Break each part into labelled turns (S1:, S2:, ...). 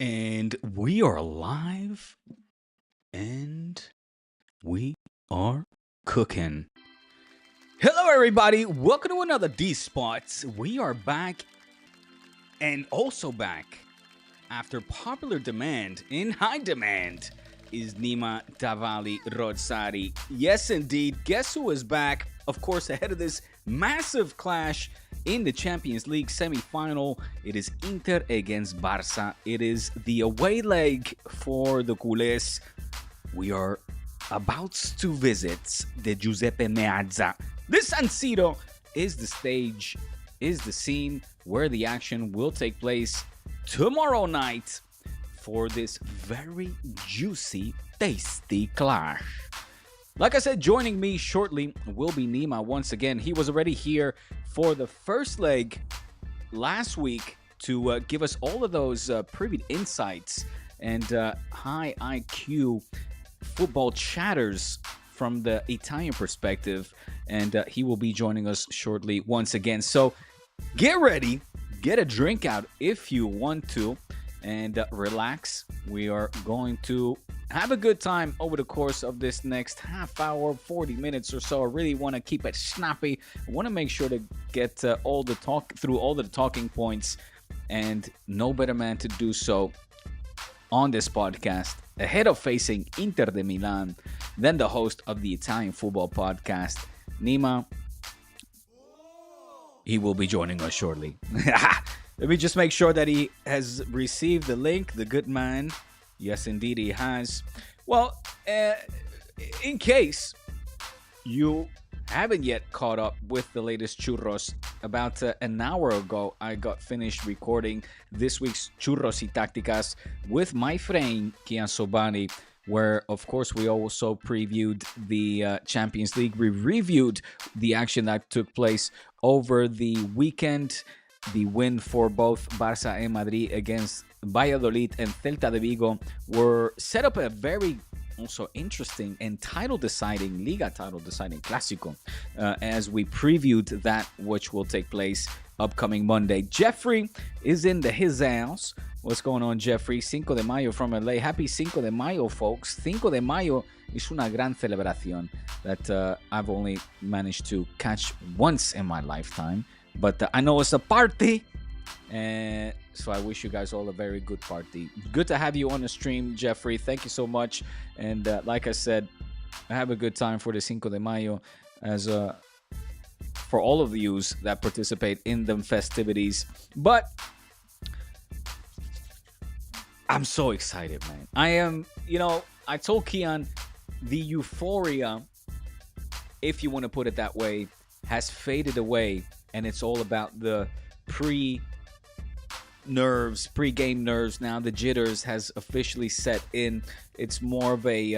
S1: And we are live and we are cooking. Hello, everybody. Welcome to another D Spots. We are back and also back after popular demand, in high demand, is Nima Tavallaey Roodsari. Yes, indeed. Guess who is back? Of course, ahead of this massive clash in the Champions League semi-final. It is Inter against Barça. It is the away leg for the culés. We are about to visit the Giuseppe Meazza. This San Siro is the stage, is the scene where the action will take place tomorrow night for this very juicy, tasty clash. Like I said, joining me shortly will be Nima once again. He was already here for the first leg last week to give us all of those privy insights and high IQ football chatters from the Italian perspective. And he will be joining us shortly once again. So get ready, get a drink out if you want to, and relax. We are going to have a good time over the course of this next half hour, 40 minutes or so. I really want to keep it snappy. I want to make sure to get through all the talking points, and no better man to do so on this podcast ahead of facing Inter de Milan than the host of the Italian football podcast, Nima. He will be joining us shortly. Let me just make sure that he has received the link, the good man. Yes, indeed, he has. Well, in case you haven't yet caught up with the latest churros, about an hour ago, I got finished recording this week's Churros y Tácticas with my friend Kian Sobani, where, of course, we also previewed the Champions League. We reviewed the action that took place over the weekend, the win for both Barça and Madrid against Valladolid and Celta de Vigo were set up a very also interesting and Liga title deciding Clásico as we previewed that, which will take place upcoming Monday. Jeffrey is in his house. What's going on, Jeffrey? Cinco de Mayo from LA. Happy Cinco de Mayo, folks. Cinco de Mayo is una gran celebración that I've only managed to catch once in my lifetime. But I know it's a party. And so I wish you guys all a very good party. Good to have you on the stream, Jeffrey. Thank you so much. And like I said, have a good time for the Cinco de Mayo as for all of you that participate in the festivities. But I'm so excited, man. I am, I told Kian the euphoria, if you want to put it that way, has faded away. And it's all about the pre-game nerves. Now the jitters has officially set in. It's more of a,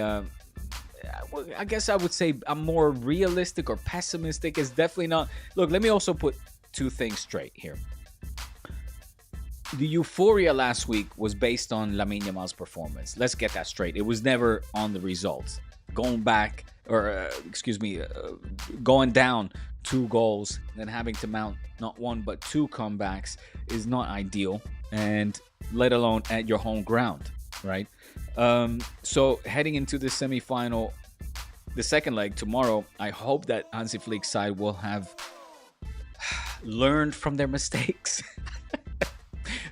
S1: I guess I would say I'm more realistic or pessimistic. It's definitely not. Look, let me also put two things straight here. The euphoria last week was based on Lamine Yamal's performance. Let's get that straight. It was never on the results. Going down 2 goals, then having to mount not 1 but 2 comebacks is not ideal, and let alone at your home ground, right? So heading into the semifinal, the second leg tomorrow, I hope that Hansi Flick's side will have learned from their mistakes.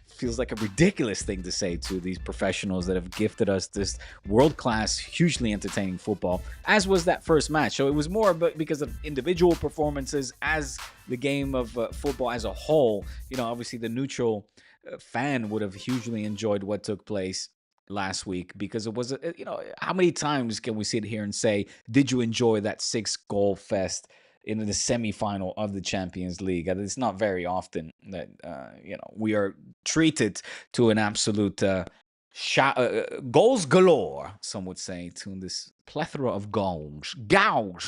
S1: Feels like a ridiculous thing to say to these professionals that have gifted us this world-class, hugely entertaining football, as was that first match. So it was more because of individual performances as the game of football as a whole. Obviously the neutral fan would have hugely enjoyed what took place last week, because it was, how many times can we sit here and say, did you enjoy that 6-goal fest in the semifinal of the Champions League? It's not very often that we are treated to an absolute goals galore, some would say, to this plethora of goals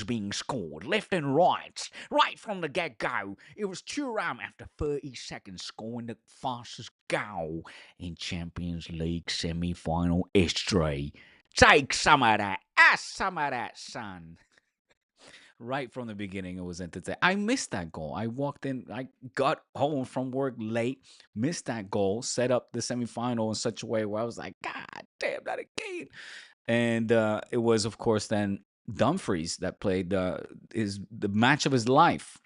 S1: being scored left and right from the get-go. It was Thuram after 30 seconds scoring the fastest goal in Champions League semi-final history. Take some of that, son. Right from the beginning, it was entertaining. I missed that goal. I walked in, I got home from work late, missed that goal, set up the semifinal in such a way where I was like, God damn, not again. And it was, of course, then Dumfries that played the match of his life.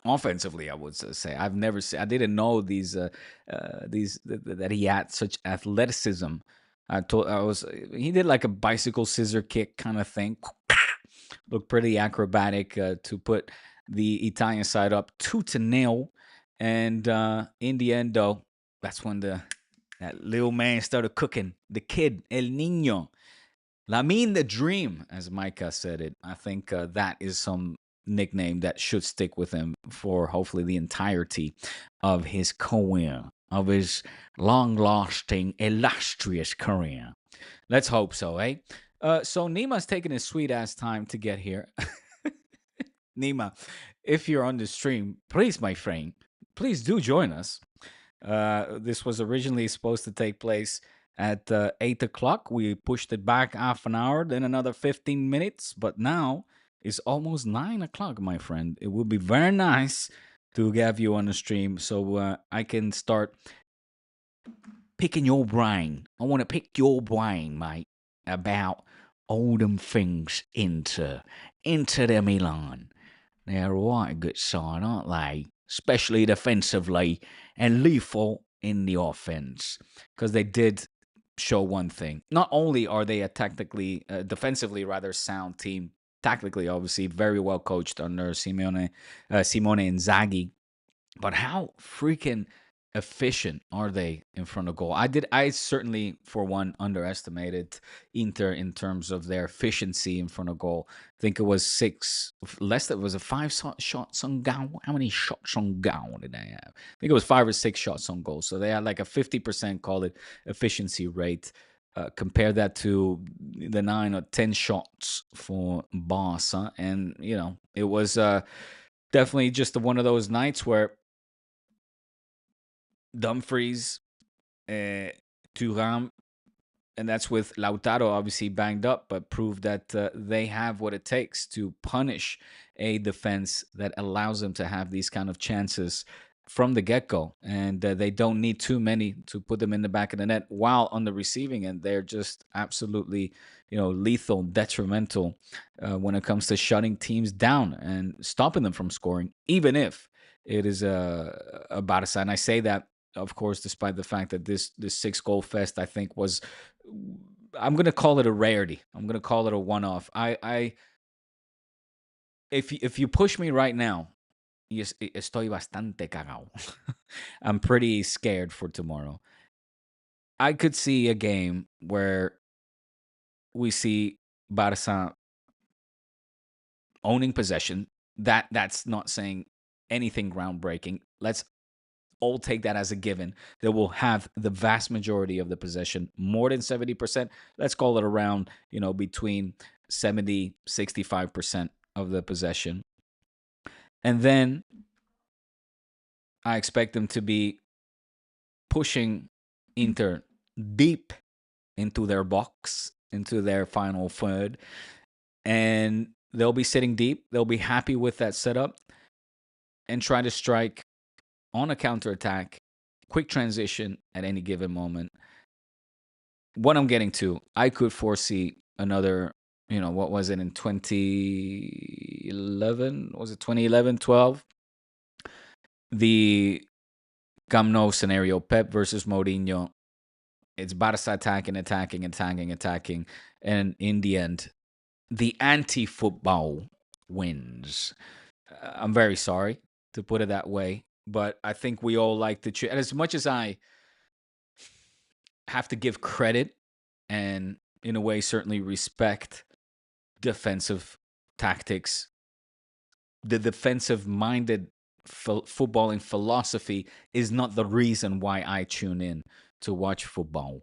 S1: Offensively, I would say I've never seen. I didn't know that he had such athleticism. I was he did like a bicycle scissor kick kind of thing. Looked pretty acrobatic to put the Italian side up 2-0. And in the end, though, that's when that little man started cooking. The kid, El Niño, Lamine the Dream, as Micah said it. I think that is some nickname that should stick with him for hopefully the entirety of his career, of his long-lasting, illustrious career. Let's hope so, eh? So Nima's taking his sweet ass time to get here. Nima, if you're on the stream, please, my friend, please do join us. This was originally supposed to take place at 8 o'clock. We pushed it back half an hour, then another 15 minutes, but now it's almost 9 o'clock, my friend. It would be very nice to have you on the stream so I can start picking your brain. I want to pick your brain, mate, about all them things into the Milan. They're right a good side, aren't they? Especially defensively and lethal in the offense. Because they did show one thing. Not only are they a defensively rather sound team, tactically, obviously, very well coached under Simone Inzaghi, but how freaking efficient are they in front of goal? I certainly for one underestimated Inter in terms of their efficiency in front of goal. I think it was less than it was a shots on goal. How many shots on goal did they have? I think it was 5 or 6 shots on goal. So they had like a 50% call it efficiency rate. Compare that to the 9 or 10 shots for Barca, and it was definitely just one of those nights where Dumfries, Thuram, and that's with Lautaro obviously banged up, but proved that they have what it takes to punish a defense that allows them to have these kind of chances from the get-go. And they don't need too many to put them in the back of the net, while on the receiving end, they're just absolutely, lethal, detrimental when it comes to shutting teams down and stopping them from scoring, even if it is a Barca. And I say that, of course, despite the fact that this 6-goal fest, I think, was, I'm gonna call it a rarity. I'm gonna call it a one-off. If you push me right now, yes, estoy bastante cagao. I'm pretty scared for tomorrow. I could see a game where we see Barca owning possession. That's not saying anything groundbreaking. Let's all take that as a given. They will have the vast majority of the possession, more than 70%. Let's call it around, between 70, 65% of the possession. And then I expect them to be pushing Inter deep into their box, into their final third. And they'll be sitting deep. They'll be happy with that setup and try to strike on a counterattack, quick transition at any given moment. What I'm getting to, I could foresee another, what was it in 2011? Was it 2011, 12? The Camp Nou scenario, Pep versus Mourinho. It's Barca attacking. And in the end, the anti-football wins. I'm very sorry to put it that way, but I think we all like to cheer. And as much as I have to give credit and, in a way, certainly respect defensive tactics, the defensive-minded footballing philosophy is not the reason why I tune in to watch football.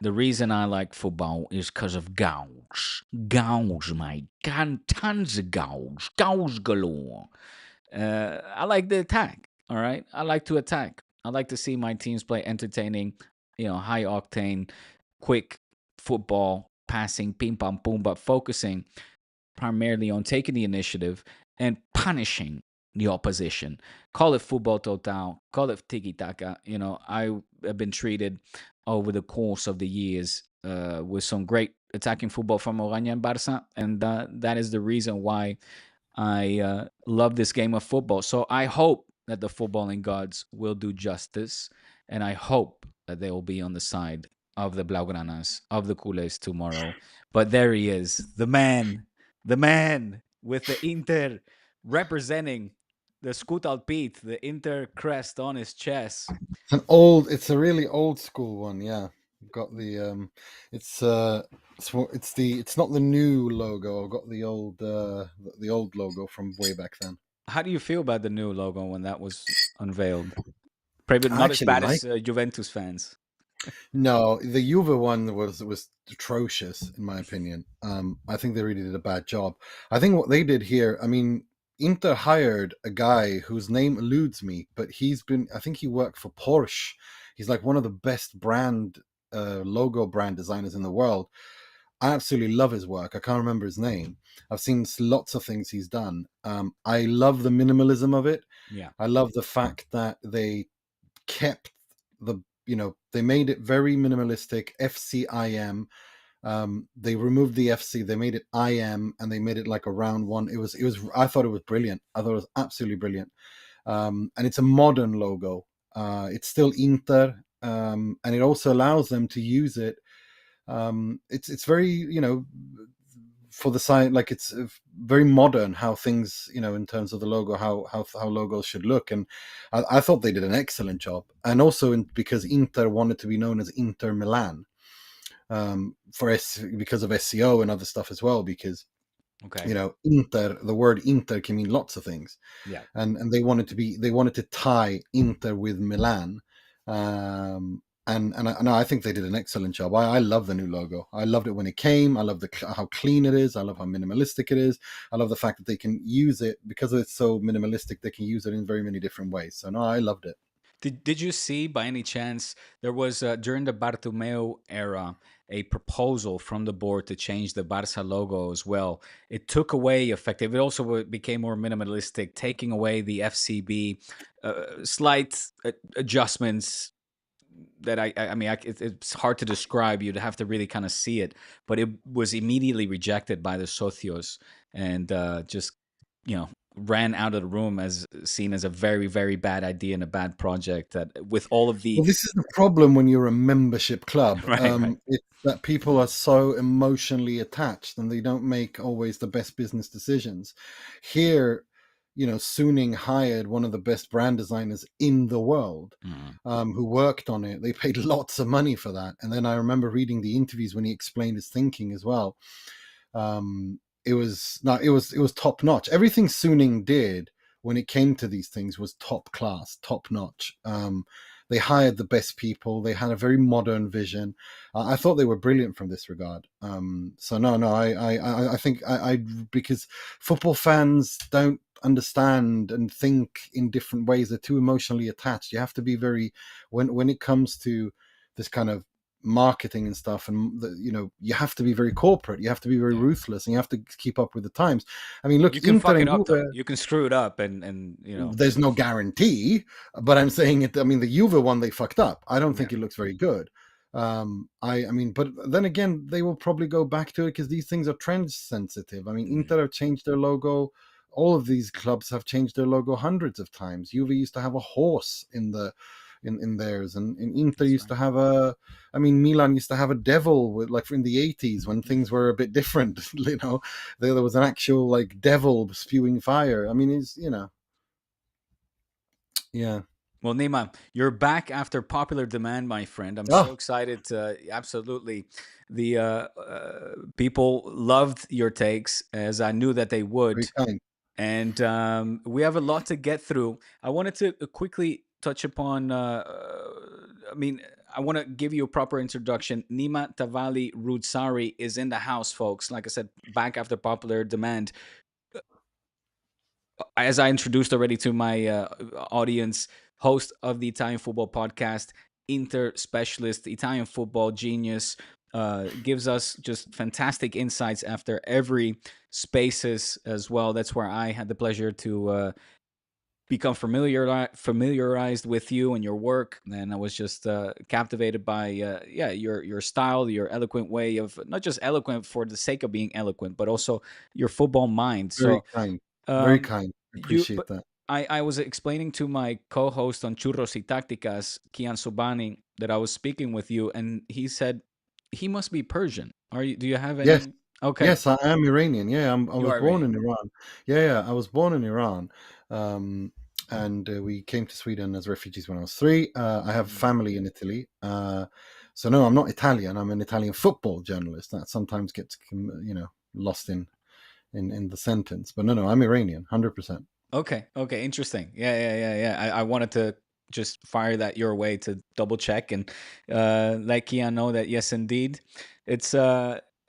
S1: The reason I like football is because of goals. Goals, mate. Tons of goals. Goals galore. I like the attack, all right? I like to attack. I like to see my teams play entertaining, high-octane, quick football, passing, ping, pong, boom, but focusing primarily on taking the initiative and punishing the opposition. Call it football total, call it tiki taka. I have been treated over the course of the years with some great attacking football from Oranje and Barça, and that is the reason why I love this game of football. So I hope that the footballing gods will do justice, and I hope that they will be on the side of the Blaugranas, of the culés tomorrow. But there he is, the man with the Inter representing the Scut Alpit, the Inter crest on his chest.
S2: It's a really old school one. Yeah, got the it's it's not the new logo. I've got the old logo from way back then.
S1: How do you feel about the new logo when that was unveiled? Probably
S2: I
S1: not as
S2: actually
S1: bad
S2: like.
S1: as Juventus fans.
S2: No, the Juve one was atrocious in my opinion. I think they really did a bad job. I think what they did here, I mean, Inter hired a guy whose name eludes me, but I think he worked for Porsche. He's like one of the best logo brand designers in the world. I absolutely love his work. I can't remember his name. I've seen lots of things he's done. I love the minimalism of it.
S1: Yeah.
S2: I love the fact that kept they made it very minimalistic. FCIM. They removed the FC. They made it IM, and they made it like a round one. It was. I thought it was brilliant. I thought it was absolutely brilliant. And it's a modern logo. It's still Inter, and it also allows them to use it. It's very for the side, like it's very modern how things, in terms of the logo, how logos should look. And I thought they did an excellent job. And also because Inter wanted to be known as Inter Milan, because of SEO and other stuff as well, because
S1: Okay.
S2: Inter, the word Inter can mean lots of things.
S1: Yeah.
S2: And they wanted to tie Inter with Milan. I think they did an excellent job. I love the new logo. I loved it when it came. I love how clean it is. I love how minimalistic it is. I love the fact that they can use it because it's so minimalistic. They can use it in very many different ways. So no, I loved it.
S1: Did you see by any chance there was during the Bartomeu era a proposal from the board to change the Barça logo as well? It took away effective. It also became more minimalistic, taking away the FCB, slight adjustments that I mean, it's hard to describe. You'd have to really kind of see it, but it was immediately rejected by the socios and just ran out of the room as seen as a very very bad idea and a bad project. That with all of the
S2: Well, this is the problem when you're a membership club.
S1: right.
S2: It's that people are so emotionally attached and they don't make always the best business decisions. Here, Suning hired one of the best brand designers in the world,
S1: Mm.
S2: who worked on it. They paid lots of money for that. And then I remember reading the interviews when he explained his thinking as well. It was no, it was top notch. Everything Suning did when it came to these things was top class, top notch. They hired the best people. They had a very modern vision. I thought they were brilliant from this regard. So no, I think I because football fans don't understand and think in different ways. They're too emotionally attached. You have to be very when it comes to this kind of marketing and stuff, and you have to be very corporate. You have to be very
S1: Yeah.
S2: ruthless, and you have to keep up with the times. I mean, look,
S1: You can
S2: Inter
S1: fuck it
S2: and
S1: up though.
S2: Juve,
S1: You can screw it up, and
S2: there's no guarantee, but I'm saying it. I mean, the Juve one, they fucked up. I don't
S1: yeah.
S2: think it looks very good. I mean, but then again, they will probably go back to it because these things are trend sensitive. I mean,
S1: Mm.
S2: Inter have changed their logo. All of these clubs have changed their logo hundreds of times. Juve used to have a horse in theirs, and Inter
S1: That's
S2: used
S1: right.
S2: to have I mean, Milan used to have a devil with, like, in the 80s when things were a bit different. There was an actual like devil spewing fire. I mean, yeah.
S1: Well, Nima, you're back after popular demand, my friend. I'm so
S2: Oh,
S1: excited. Absolutely. The people loved your takes, as I knew that they
S2: very
S1: would.
S2: kind.
S1: And we have a lot to get through. I wanted to quickly touch upon, I mean, I want to give you a proper introduction. Nima Tavallaey Roodsari is in the house, folks. Like I said, back after popular demand. As I introduced already to my audience, host of the Italian football podcast, Inter specialist, Italian football genius, gives us just fantastic insights after every spaces as well. That's where I had the pleasure to become familiarized with you and your work, and I was just captivated by yeah, your style, your eloquent way of, not just eloquent for the sake of being eloquent, but also your football mind.
S2: Very
S1: So
S2: kind. Very
S1: um,
S2: kind.
S1: you
S2: Appreciate
S1: but
S2: that.
S1: I was explaining to my co-host on Churros y Tácticas, Kian Sobani, that I was speaking with you, and he said he must be Persian. Are you? Do you have
S2: Yes.
S1: any? Okay,
S2: Yes, I am Iranian. Yeah, I
S1: you
S2: was
S1: are
S2: born
S1: Iranian.
S2: in Iran. Yeah, yeah, I was born in Iran. Um, and we came to Sweden as refugees when I was 3. I have
S1: Mm.
S2: family in Italy. So no, I'm not Italian. I'm an Italian football journalist. That sometimes gets, lost in the sentence. But no, no, I'm Iranian, 100%.
S1: Okay. Okay. Interesting. Yeah. Yeah. Yeah. Yeah. I wanted to just fire that your way to double check and let Kian know that yes, indeed, it's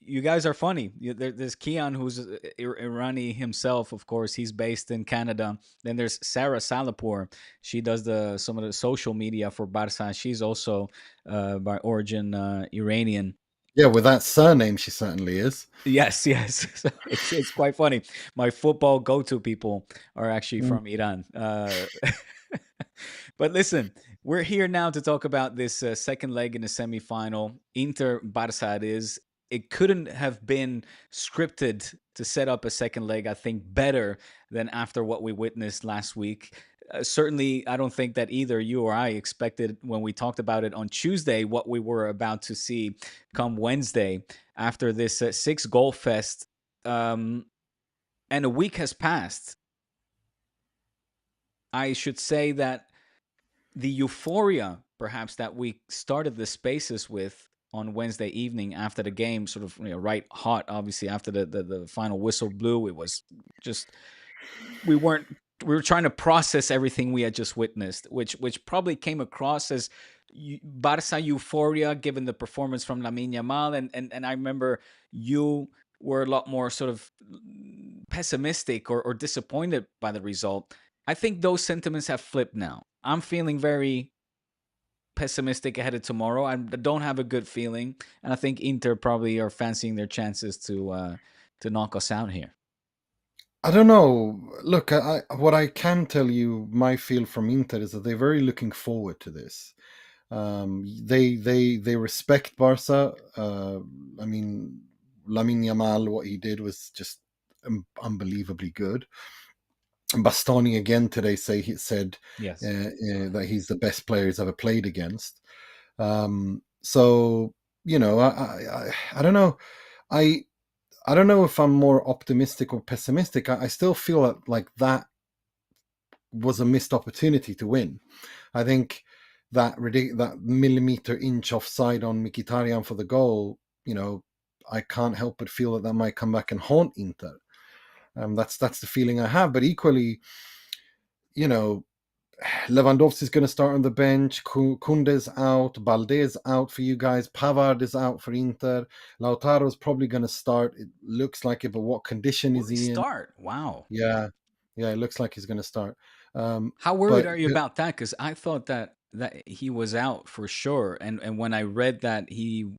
S1: you guys are funny. There's Kian, who's Irani himself, of course. He's based in Canada. Then there's Sarah Salapur. She does the some of the social media for Barça. She's also by origin Iranian.
S2: Yeah, with that surname, she certainly is.
S1: Yes, yes. So it's quite funny. My football go-to people are actually
S2: Mm.
S1: from Iran. But listen, we're here now to talk about this second leg in the semifinal. Inter Barça it is. It couldn't have been scripted to set up a second leg, I think, better than after what we witnessed last week. Certainly, I don't think that either you or I expected when we talked about it on Tuesday what we were about to see come Wednesday after this 6 goal fest. Um, and a week has passed. I should say that the euphoria, perhaps, that we started the spaces with on Wednesday evening after the game, sort of, right hot, obviously, after the final whistle blew, it was just, we weren't, we were trying to process everything we had just witnessed, which probably came across as Barca euphoria given the performance from Lamine Yamal, and I remember you were a lot more sort of pessimistic or disappointed by the result. I think those sentiments have flipped now. I'm feeling very pessimistic ahead of tomorrow. I don't have a good feeling, and I think Inter probably are fancying their chances to knock us out here.
S2: I don't know. Look, what I can tell you, my feel from Inter is that they're very looking forward to this. They respect Barca. I mean, Lamine Yamal, what he did was just unbelievably good. Bastoni again today he said
S1: Yes.
S2: that he's the best player he's ever played against. So I don't know. I I don't know if I'm more optimistic or pessimistic. I still feel like that was a missed opportunity to win. I think that millimeter inch offside on Mkhitaryan for the goal, I can't help but feel that might come back and haunt Inter. That's the feeling I have. But equally, you know, Lewandowski's going to start on the bench. Kunde's out. Balde's out for you guys. Pavard is out for Inter. Lautaro's probably going to start. It looks like it, but what condition
S1: Will
S2: is
S1: he
S2: he in?
S1: start? Wow.
S2: Yeah, yeah, it looks like he's going to start.
S1: How worried
S2: But
S1: are you about that? Because I thought that he was out for sure, and when I read that he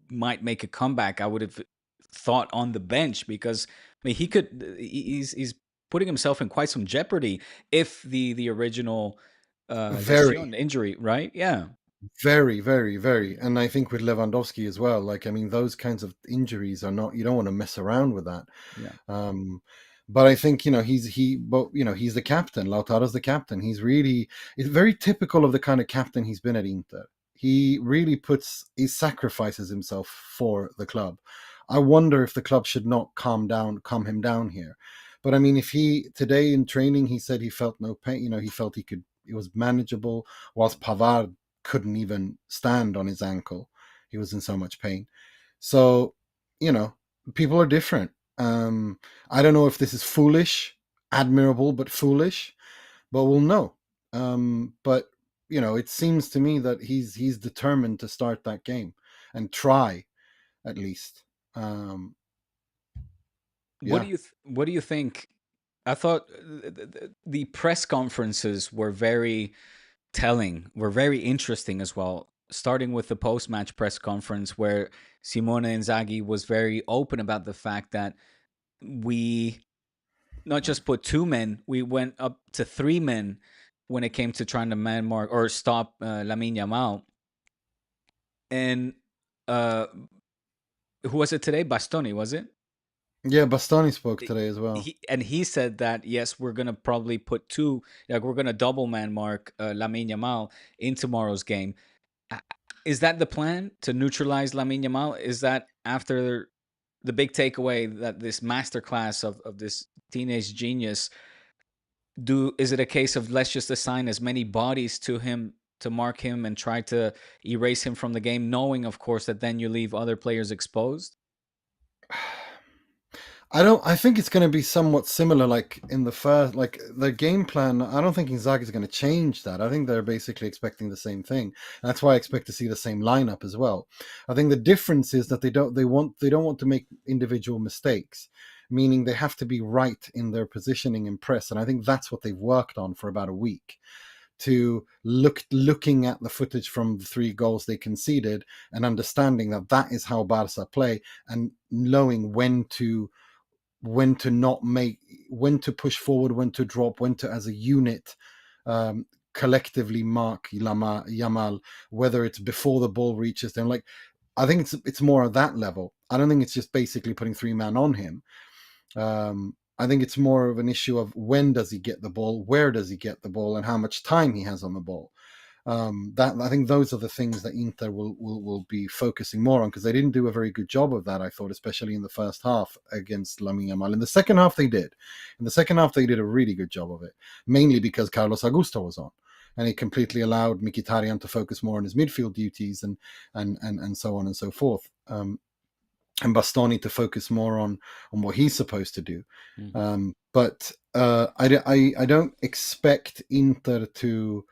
S1: might make a comeback, I would have thought on the bench because I mean he could. He's putting himself in quite some jeopardy if the original
S2: very,
S1: Lesion injury, right? Yeah,
S2: very, very, very. And I think with Lewandowski as well, like, I mean, those kinds of injuries are not, you don't want to mess around with that.
S1: yeah.
S2: Um, but I think, he's the captain. Lautaro's the captain. It's very typical of the kind of captain he's been at Inter. He really he sacrifices himself for the club. I wonder if the club should not calm him down here. But I mean, if today in training, he said he felt no pain, he felt it was manageable, whilst Pavard couldn't even stand on his ankle. He was in so much pain. So, you know, people are different. I don't know if this is foolish, admirable, but foolish, but we'll know. But it seems to me that he's determined to start that game and try at least. Um, yeah,
S1: What do you think? I thought the press conferences were very telling, were very interesting as well. starting with the post-match press conference where Simone Inzaghi was very open about the fact that we not just put two men, we went up to three men when it came to trying to man mark or stop Lamine Yamal. And uh, who was it today? Bastoni, was it?
S2: Yeah, Bastani spoke today as well.
S1: He said that yes, we're gonna probably put two, like we're gonna double man mark Lamine Yamal in tomorrow's game. Uh, Is that the plan to neutralize Lamine Yamal? Is that after the big takeaway that this masterclass of this teenage genius? Is it a case of let's just assign as many bodies to him to mark him and try to erase him from the game, knowing of course that then you leave other players exposed?
S2: I think it's going to be somewhat similar, like in the first, like the game plan. I don't think Inzaghi is going to change that. I think they're basically expecting the same thing. That's why I expect to see the same lineup as well. I think the difference is that they don't want to make individual mistakes, meaning they have to be right in their positioning and press. And I think that's what they've worked on for about a week. To looking at the footage from the 3 goals they conceded and understanding that that is how Barca play, and knowing when to not make, when to push forward, when to drop, when to as a unit collectively mark Yamal, whether it's before the ball reaches them. Like, I think it's more at that level. I don't think it's just basically putting 3 man on him. I think it's more of an issue of when does he get the ball, where does he get the ball, and how much time he has on the ball. That, I think those are the things that Inter will be focusing more on, because they didn't do a very good job of that, I thought, especially in the first half against Lamine Yamal. In the second half they did. In the second half they did a really good job of it, mainly because Carlos Augusto was on, and he completely allowed Mkhitaryan to focus more on his midfield duties and so on and so forth. And Bastoni to focus more on what he's supposed to do. But I don't expect Inter to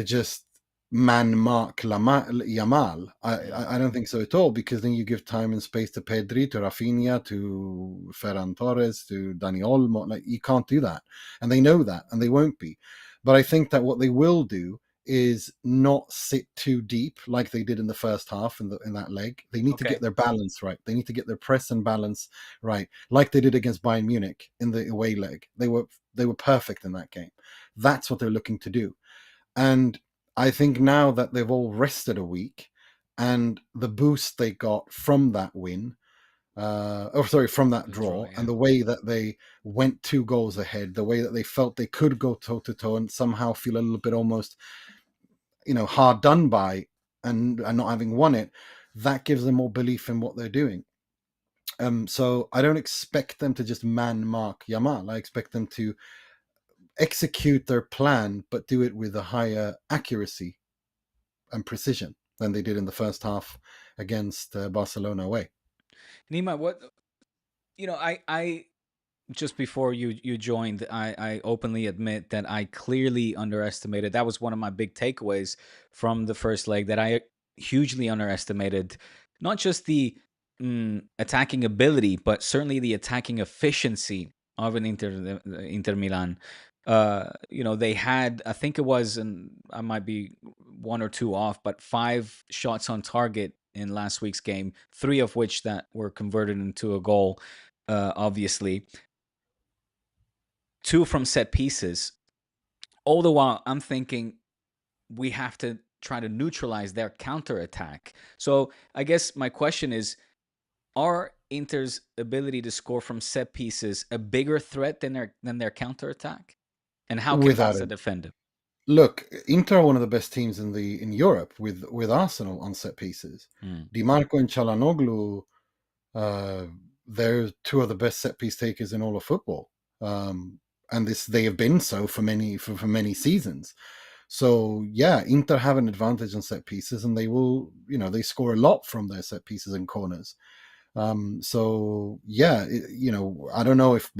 S2: just man mark Yamal. I don't think so at all, because then you give time and space to Pedri, to Rafinha, to Ferran Torres, to Dani Olmo. Like, you can't do that, and they know that, and they won't be. But I think that what they will do is not sit too deep like they did in the first half in that leg. They need to get their balance right. They need to get their press and balance right, like they did against Bayern Munich in the away leg. They were perfect in that game. That's what they're looking to do. And I think now that they've all rested a week, and the boost they got from that win, from that draw, and the way that they went 2 goals ahead, the way that they felt they could go toe to toe and somehow feel a little bit almost, hard done by, and not having won it, that gives them more belief in what they're doing. So I don't expect them to just man mark Yamal. I expect them to execute their plan, but do it with a higher accuracy and precision than they did in the first half against Barcelona away.
S1: Nima, what I just before you joined, I openly admit that I clearly underestimated. That was one of my big takeaways from the first leg, that I hugely underestimated not just the attacking ability, but certainly the attacking efficiency of an Inter Milan. They had, I think it was, and I might be 1 or 2 off, but 5 shots on target in last week's game, 3 of which that were converted into a goal. Obviously, 2 from set pieces. All the while, I'm thinking we have to try to neutralize their counterattack. So I guess my question is, are Inter's ability to score from set pieces a bigger threat than their counterattack? And how can
S2: Without
S1: Barca
S2: it.
S1: defend it?
S2: Look, Inter are one of the best teams in Europe with Arsenal on set pieces. Di Marco and Çalhanoğlu, they're 2 of the best set piece takers in all of football, and they have been so for many seasons. So yeah, Inter have an advantage on set pieces, and they will, they score a lot from their set pieces and corners. So yeah, I don't know if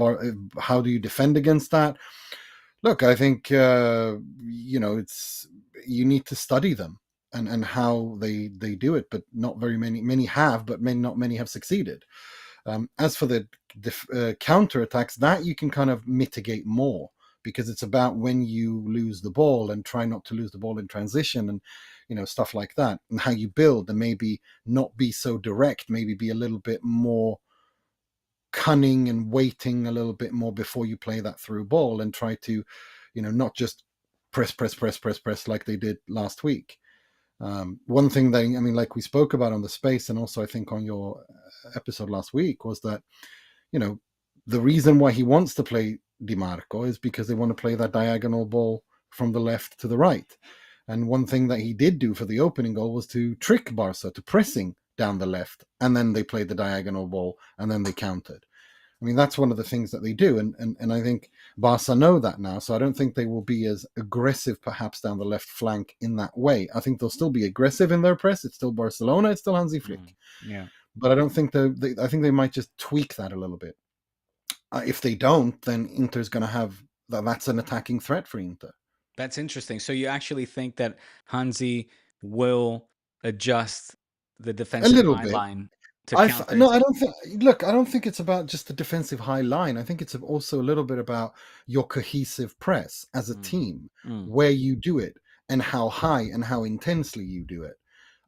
S2: how do you defend against that? Look, I think it's, you need to study them and how they do it, but not very many have, but not many have succeeded. As for the counter attacks, that you can kind of mitigate more, because it's about when you lose the ball and try not to lose the ball in transition and stuff like that, and how you build and maybe not be so direct, maybe be a little bit more cunning and waiting a little bit more before you play that through ball and try to not just press like they did last week. One thing that, I mean, like we spoke about on the space, and also I think on your episode last week, was that the reason why he wants to play Di Marco is because they want to play that diagonal ball from the left to the right. And one thing that he did do for the opening goal was to trick Barca to pressing down the left, and then they played the diagonal ball, and then they countered. I mean, that's one of the things that they do, and I think Barca know that now, so I don't think they will be as aggressive perhaps down the left flank in that way. I think they'll still be aggressive in their press. It's still Barcelona, it's still Hansi Flick.
S1: Yeah.
S2: But I don't think I think they might just tweak that a little bit. If they don't, then Inter's going to have that's an attacking threat for Inter.
S1: That's interesting. So you actually think that Hansi will adjust the
S2: A
S1: defensive
S2: little
S1: high
S2: bit.
S1: line to
S2: I
S1: counter?
S2: no, I don't think. Look, I don't think it's about just the defensive high line. I think it's also a little bit about your cohesive press as a team, where you do it, and how high and how intensely you do it.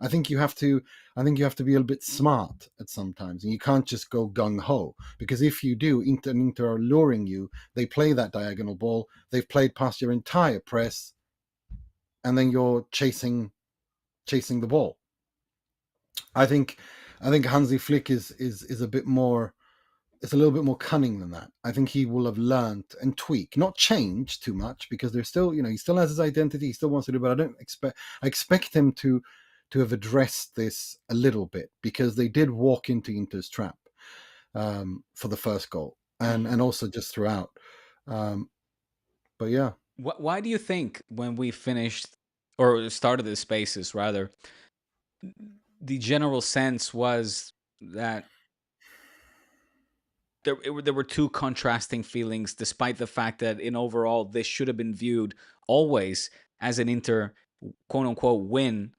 S2: I think you have to. I think you have to be a little bit smart at sometimes, and you can't just go gung ho, because if you do, Inter are luring you. They play that diagonal ball. They've played past your entire press, and then you're chasing the ball. I think Hansi Flick is a bit more. It's a little bit more cunning than that. I think he will have learned and tweak, not change too much, because there's still, he still has his identity. He still wants to do, but I expect him to have addressed this a little bit, because they did walk into Inter's trap for the first goal, and also just throughout. But yeah.
S1: Why do you think when we finished or started the spaces, rather, the general sense was that there were two contrasting feelings, despite the fact that in overall this should have been viewed always as an Inter quote unquote win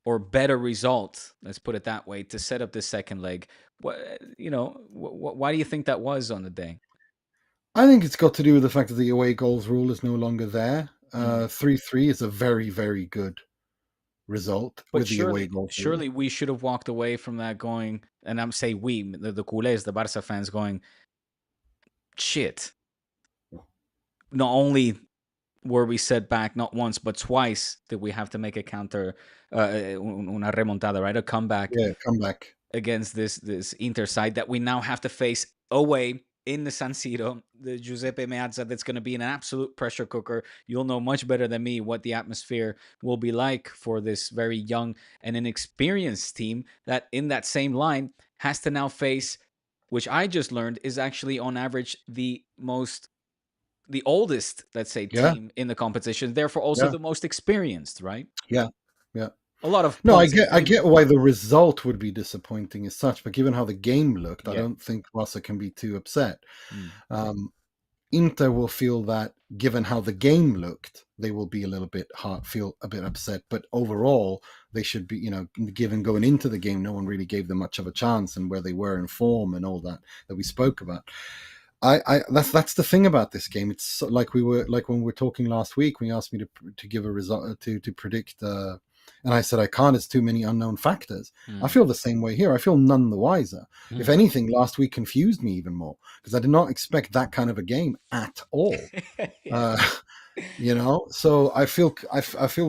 S1: or better result, let's put it that way, to set up this second leg? Why do you think that was on the day?
S2: I think it's got to do with the fact that the away goals rule is no longer there. 3-3 is a very, very good result
S1: But
S2: with the away goal rule.
S1: surely we should have walked away from that going, and I'm saying we, the culés, the Barça fans, going, shit. Not only were we set back not once but twice, did we have to make a counter, una remontada, right? A comeback.
S2: Yeah, comeback
S1: Against this Inter side that we now have to face away in the San Siro, the Giuseppe Meazza, that's going to be an absolute pressure cooker. You'll know much better than me what the atmosphere will be like for this very young and inexperienced team that in that same line has to now face, which I just learned is actually on average the oldest, let's say, team in the competition, therefore also the most experienced, right?
S2: Yeah.
S1: A lot of
S2: No, I get why the result would be disappointing as such, but given how the game looked, I don't think Barca can be too upset. Inter will feel that, given how the game looked, they will be feel a bit upset. But overall, they should be, given going into the game, no one really gave them much of a chance, and where they were in form and all that we spoke about. That's the thing about this game. It's like when we were talking last week, when you asked me to give a result, to predict. And I said, I can't, it's too many unknown factors. I feel the same way here. I feel none the wiser. If anything, last week confused me even more, because I did not expect that kind of a game at all. So I feel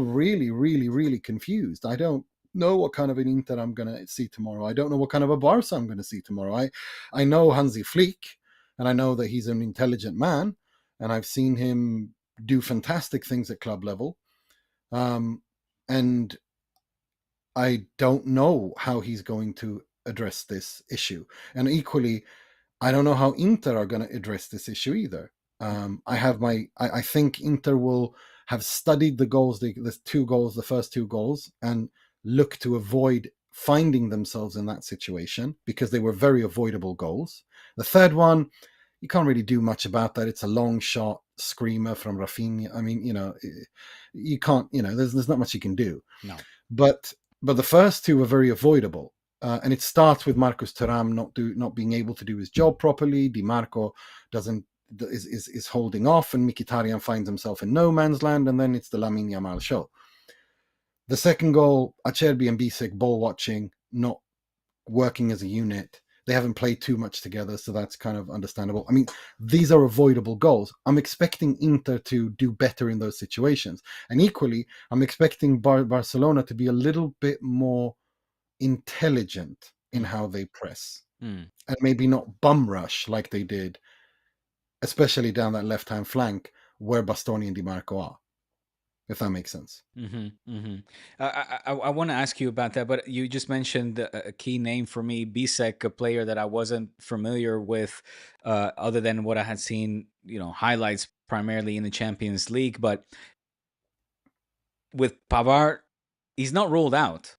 S2: really, really, really confused. I don't know what kind of an Inter I'm going to see tomorrow. I don't know what kind of a Barca I'm going to see tomorrow. I know Hansi Flick, and I know that he's an intelligent man, and I've seen him do fantastic things at club level. And I don't know how he's going to address this issue. And equally, I don't know how Inter are going to address this issue either. I think Inter will have studied the goals, the first two goals, and look to avoid finding themselves in that situation, because they were very avoidable goals. The third one, you can't really do much about that. It's a long shot screamer from Rafinha. I mean, you can't, there's not much you can do.
S1: No.
S2: But the first two were very avoidable. And it starts with Marcus Thuram not being able to do his job properly. Di Marco doesn't is holding off, and Mkhitaryan finds himself in no man's land, and then it's the Lamine Yamal show. The second goal, Acerbi and Bisek ball watching, not working as a unit. They haven't played too much together, so that's kind of understandable. I mean, these are avoidable goals. I'm expecting Inter to do better in those situations. And equally, I'm expecting Barcelona to be a little bit more intelligent in how they press. And maybe not bum rush like they did, especially down that left-hand flank where Bastoni and Di Marco are, if that makes sense.
S1: I want to ask you about that, but you just mentioned a key name for me, Bisek, a player that I wasn't familiar with, other than what I had seen, highlights primarily in the Champions League. But with Pavard, he's not ruled out.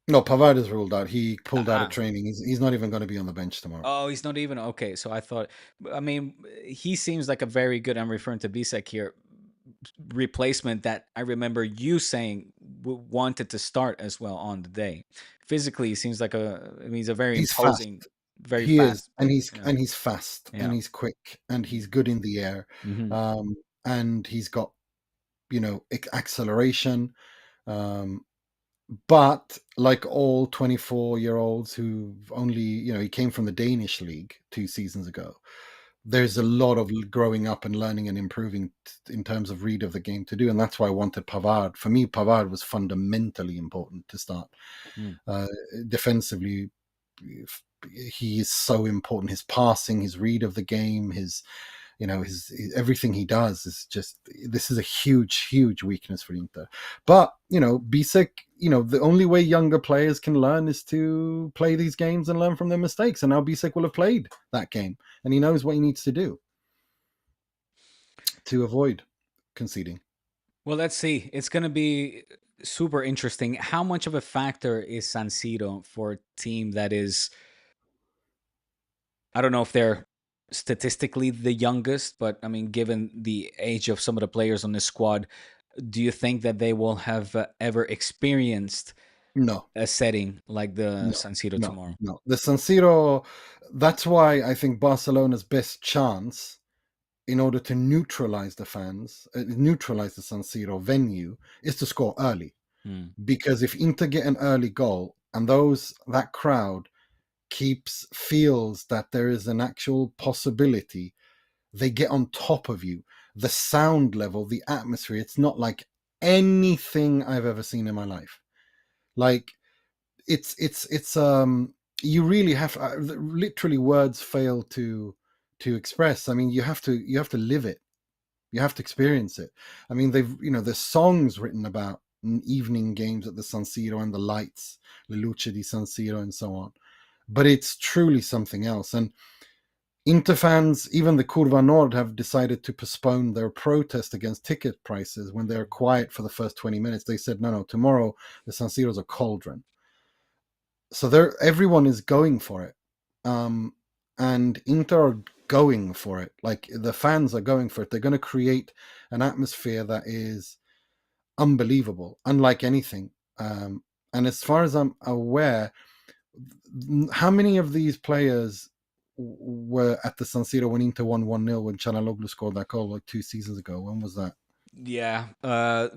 S2: No, Pavard is ruled out. He pulled out of training. He's not even going to be on the bench tomorrow.
S1: Oh, he's not even okay. So I thought, I mean, he seems like a very good. I'm referring to Bisek here. Replacement that I remember you saying wanted to start as well on the day. Physically, he seems like he's a very imposing,
S2: fast.
S1: very
S2: he
S1: fast.
S2: is, and he's fast, and he's quick, and he's good in the air, and he's got acceleration. But like all 24-year-olds who've only, he came from the Danish league 2 seasons ago. There's a lot of growing up and learning and improving in terms of read of the game to do. And that's why I wanted Pavard. For me, Pavard was fundamentally important to start. Defensively, he is so important. His passing, his read of the game, his everything he does is just, this is a huge weakness for Inter. But Bisek, the only way younger players can learn is to play these games and learn from their mistakes, and now Bisek will have played that game and he knows what he needs to do to avoid conceding.
S1: Well, let's see. It's going to be super interesting. How much of a factor is San Siro for a team that is, I don't know if they're statistically the youngest, but I mean, given the age of some of the players on the squad, do you think that they will have ever experienced a setting like the San Siro tomorrow?
S2: No, the San Siro, that's why I think Barcelona's best chance in order to neutralize the fans, neutralize the San Siro venue, is to score early. Because if Inter get an early goal and that crowd feels that there is an actual possibility, they get on top of you. The sound level, the atmosphere, it's not like anything I've ever seen in my life. Like it's you really have, literally words fail to express. I mean, you have to live it. You have to experience it. I mean, there's songs written about evening games at the San Siro and the lights, Le Luce di San Siro and so on. But it's truly something else. And Inter fans, even the Curva Nord, have decided to postpone their protest against ticket prices when they're quiet for the first 20 minutes. They said, no, tomorrow the San Siro's a cauldron. So everyone is going for it. And Inter are going for it. Like, the fans are going for it. They're going to create an atmosphere that is unbelievable, unlike anything. And as far as I'm aware, how many of these players were at the San Siro when Inter won 1-0 when Çalhanoğlu scored that goal like 2 seasons ago? When was that?
S1: Yeah,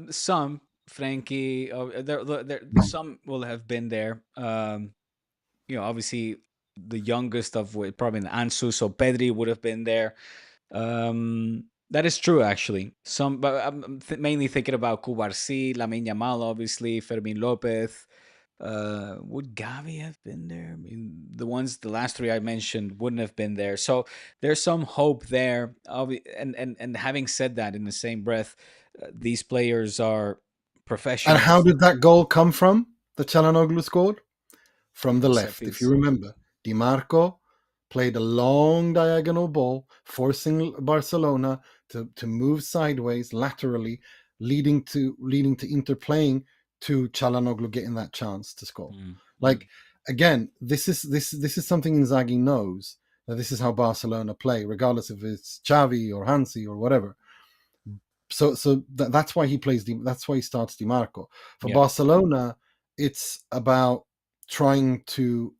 S1: some Frankie, some will have been there. Obviously the youngest of probably Ansu, so Pedri would have been there. That is true, actually. But I'm mainly thinking about Cubarsí, Lamine Yamal, obviously, Fermin Lopez. Would Gavi have been there? I mean, the last 3 I mentioned wouldn't have been there. So there's some hope there. And having said that, in the same breath, these players are professionals.
S2: And how did that goal come from? The Çalhanoğlu scored from the left, if you remember. Di Marco played a long diagonal ball, forcing Barcelona to move sideways laterally, leading to Inter playing to Çalhanoğlu getting that chance to score. Like, again, this is something Inzaghi knows, that this is how Barcelona play, regardless if it's Xavi or Hansi or whatever. So that's why he plays. That's why he starts Di Marco. For Barcelona, it's about trying to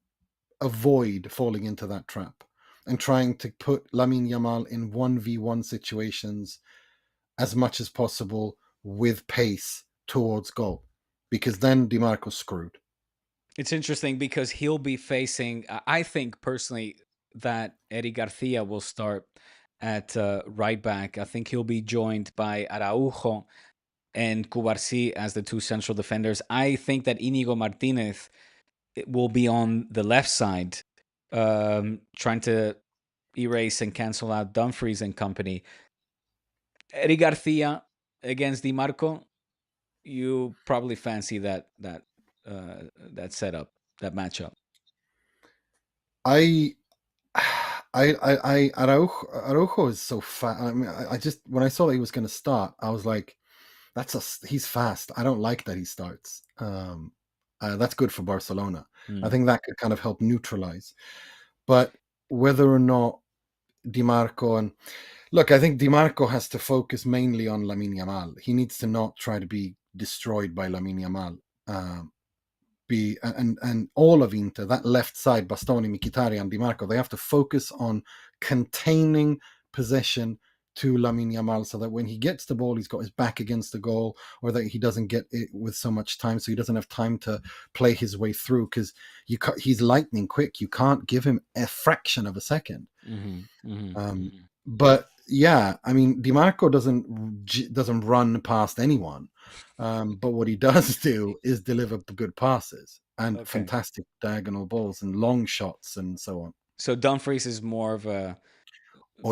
S2: avoid falling into that trap. and trying to put Lamine Yamal in 1v1 situations as much as possible with pace towards goal, because then DiMarco's screwed.
S1: It's interesting because he'll be facing. I think personally that Eddie Garcia will start at right back. I think he'll be joined by Araujo and Cubarsí as the two central defenders. I think that Inigo Martinez will be on the left side, trying to erase and cancel out Dumfries and company. Eddie Garcia against Di Marco, you probably fancy that setup, that matchup.
S2: I Araujo is so fast. I mean, I just, when I saw that he was going to start, I was like, he's fast. I don't like that he starts. That's good for Barcelona. I think that could kind of help neutralize. But whether or not Di Marco, and look, I think Di Marco has to focus mainly on Lamine Yamal. He needs to not try to be destroyed by Lamine Yamal. And all of Inter, that left side, Bastoni, Mkhitaryan, and Di Marco, they have to focus on containing possession to Lamine Yamal, so that when he gets the ball, he's got his back against the goal, or that he doesn't get it with so much time, so he doesn't have time to play his way through, because he's lightning quick. You can't give him a fraction of a second. But yeah, I mean, Di Marco doesn't run past anyone, but what he does do is deliver good passes and fantastic diagonal balls and long shots and so on.
S1: So Dumfries is more of a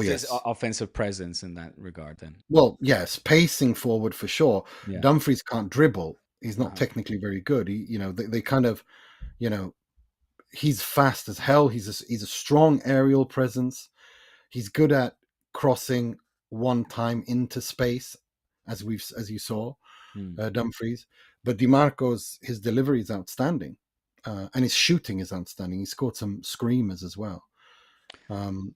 S2: yes,
S1: offensive presence in that regard, then.
S2: Well, yes, pacing forward for sure.
S1: Yeah.
S2: Dumfries can't dribble. He's not technically very good. They kind of, he's fast as hell. He's a strong aerial presence. He's good at crossing one time into space, as you saw, Dumfries. But his delivery is outstanding, and his shooting is outstanding. He scored some screamers as well.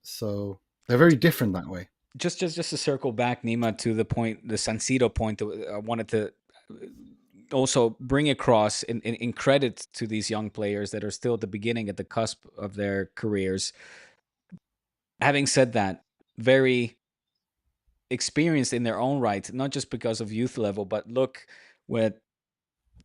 S2: So they're very different that way.
S1: Just to circle back, Nima, to the point, the San Siro point that I wanted to also bring across in credit to these young players that are still at the beginning, at the cusp of their careers. Having said that, very experienced in their own right, not just because of youth level, but look with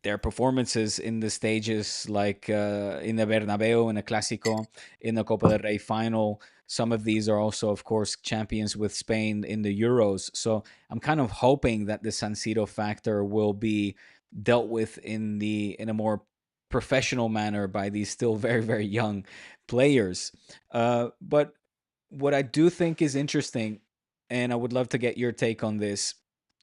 S1: their performances in the stages like in the Bernabeu, in the Clásico, in the Copa del Rey final. Some of these are also, of course, champions with Spain in the Euros. So I'm kind of hoping that the San Siro factor will be dealt with in a more professional manner by these still very, very young players. But what I do think is interesting, and I would love to get your take on this,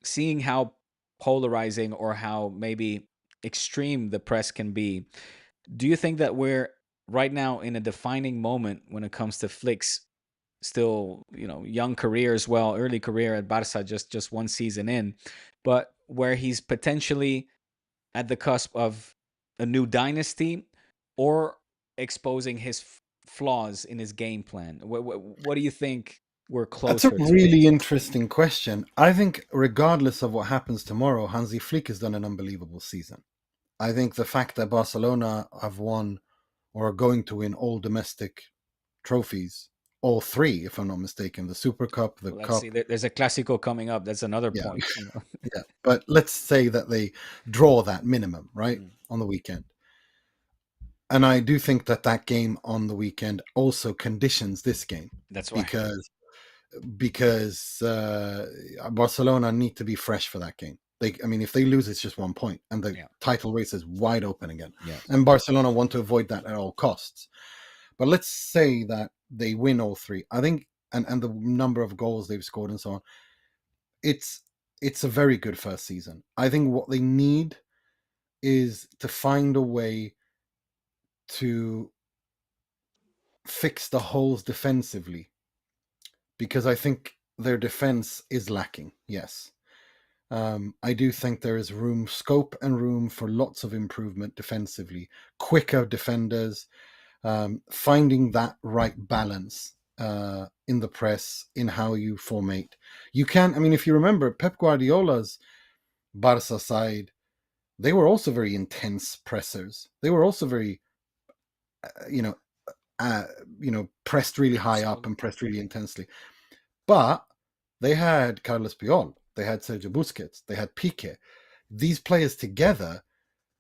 S1: seeing how polarizing or how maybe extreme the press can be. Do you think that we're right now in a defining moment when it comes to Flick's still, young career as well, early career at Barça, just one season in, but where he's potentially at the cusp of a new dynasty or exposing his flaws in his game plan? What do you think we're
S2: That's a
S1: closer to?
S2: really interesting question. I think regardless of what happens tomorrow, Hansi Flick has done an unbelievable season. I think the fact that Barcelona have won or are going to win all domestic trophies, all three, if I'm not mistaken, the Super Cup, the
S1: Let's
S2: Cup.
S1: see. There's a Clásico coming up. That's another
S2: Yeah.
S1: point.
S2: Yeah. But let's say that they draw that minimum, right, on the weekend. And I do think that game on the weekend also conditions this game.
S1: That's why.
S2: Because Barcelona need to be fresh for that game. If they lose, it's just 1 point, and the title race is wide open again.
S1: Yes.
S2: And Barcelona want to avoid that at all costs. But let's say that they win all three. I think, and the number of goals they've scored and so on, it's a very good first season. I think what they need is to find a way to fix the holes defensively, because I think their defense is lacking. Yes. I do think there is scope and room for lots of improvement defensively, quicker defenders, finding that right balance in the press, in how you formate. You can, if you remember Pep Guardiola's Barca side, they were also very intense pressers. They were also very, pressed really high up and pressed really intensely. But they had Carlos Puyol, they had Sergio Busquets, they had Piqué. These players together,